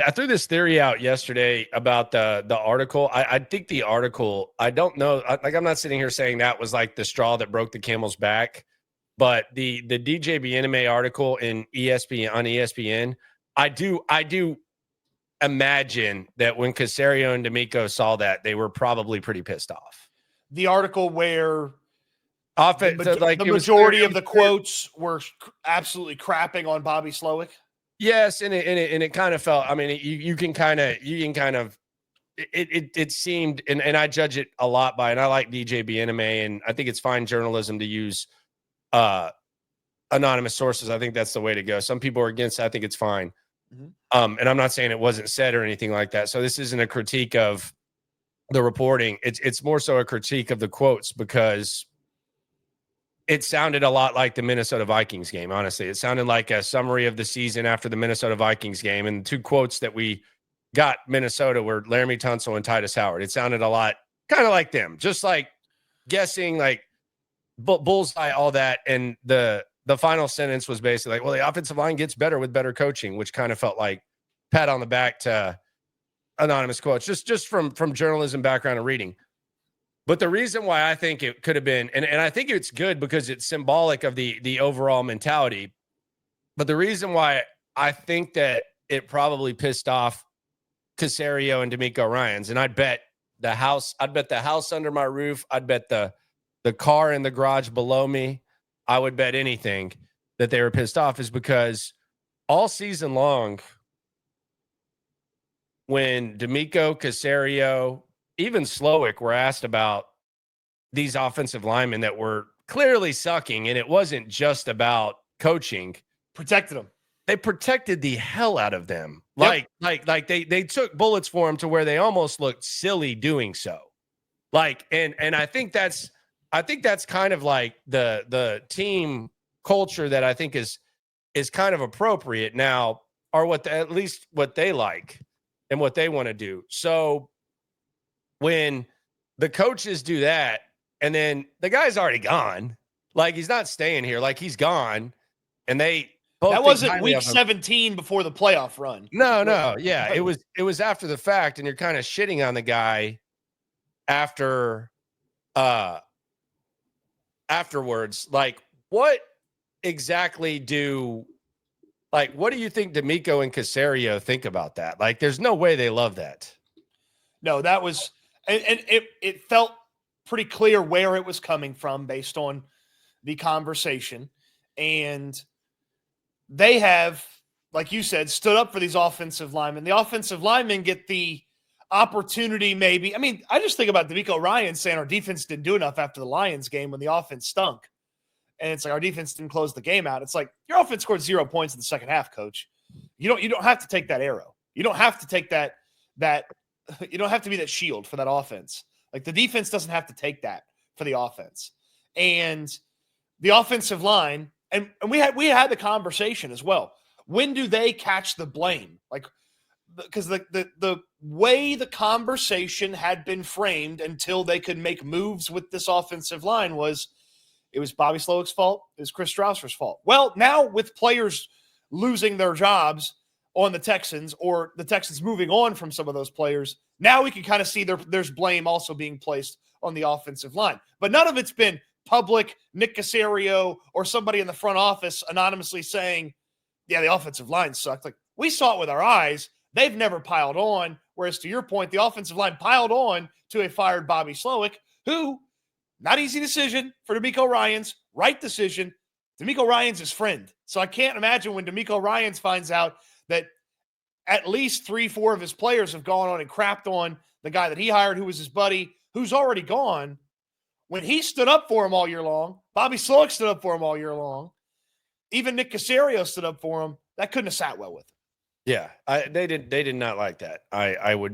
I threw this theory out yesterday about the article. I think the article, I don't know, I'm not sitting here saying that was like the straw that broke the camel's back, but the DJ Bieneme article in ESPN, I do imagine that when Caserio and D'Amico saw that, they were probably pretty pissed off. The article where the majority of the quotes were absolutely crapping on Bobby Slowick. Yes, and it kind of felt. I mean, you can kind of it seemed, and I judge it a lot by, and I like DJ Bieneme, and I think it's fine journalism to use anonymous sources. I think that's the way to go. Some people are against it. I think it's fine. Mm-hmm. And I'm not saying it wasn't said or anything like that. So this isn't a critique of the reporting. It's more so a critique of the quotes, because it sounded a lot like the Minnesota Vikings game. Honestly, it sounded like a summary of the season after the Minnesota Vikings game. And the two quotes that we got Minnesota were Laramie Tunsil and Titus Howard. It sounded a lot kind of like them, just like guessing, like bullseye, all that. And the final sentence was basically like, well, the offensive line gets better with better coaching, which kind of felt like pat on the back to anonymous quotes, just from journalism background and reading. But the reason why I think it could have been, and I think it's good because it's symbolic of the overall mentality, but the reason why I think that it probably pissed off Caserio and D'Amico Ryans, and I'd bet the house under my roof, I'd bet the car in the garage below me, I would bet anything that they were pissed off, is because all season long, when D'Amico, Caserio, even Slowick were asked about these offensive linemen that were clearly sucking, and it wasn't just about coaching. Protected them. They protected the hell out of them. Yep. Like they took bullets for them to where they almost looked silly doing so. Like, and I think that's kind of like the team culture that I think is kind of appropriate now, or at least what they like and what they want to do. So when the coaches do that, and then the guy's already gone, like he's not staying here, like he's gone, and they both, that wasn't week 17 before the playoff run. No, yeah, it was after the fact, and you're kind of shitting on the guy afterwards. Like, what exactly what do you think D'Amico and Caserio think about that? Like, there's no way they love that. No, that was. And it felt pretty clear where it was coming from based on the conversation. And they have, like you said, stood up for these offensive linemen. The offensive linemen get the opportunity maybe. I mean, I just think about D'Amico Ryans saying our defense didn't do enough after the Lions game when the offense stunk. And it's like our defense didn't close the game out. It's like your offense scored 0 points in the second half, coach. You don't have to take that arrow. You don't have to take that you don't have to be that shield for that offense. Like, the defense doesn't have to take that for the offense. And the offensive line, and we had the conversation as well. When do they catch the blame? Like, because the way the conversation had been framed until they could make moves with this offensive line was it was Bobby Slowick's fault. It was Chris Strausser's fault. Well, now with players losing their jobs on the Texans, or the Texans moving on from some of those players, now we can kind of see there's blame also being placed on the offensive line. But none of it's been public, Nick Caserio or somebody in the front office anonymously saying, yeah, the offensive line sucked. Like, we saw it with our eyes. They've never piled on. Whereas, to your point, the offensive line piled on to a fired Bobby Slowick, who, not easy decision for D'Amico Ryans, right decision. D'Amico Ryans is friend. So I can't imagine when D'Amico Ryans finds out that at least 3-4 of his players have gone on and crapped on the guy that he hired, who was his buddy, who's already gone. When he stood up for him all year long, Bobby Slowick stood up for him all year long, even Nick Caserio stood up for him, that couldn't have sat well with him. Yeah, they did not like that. I would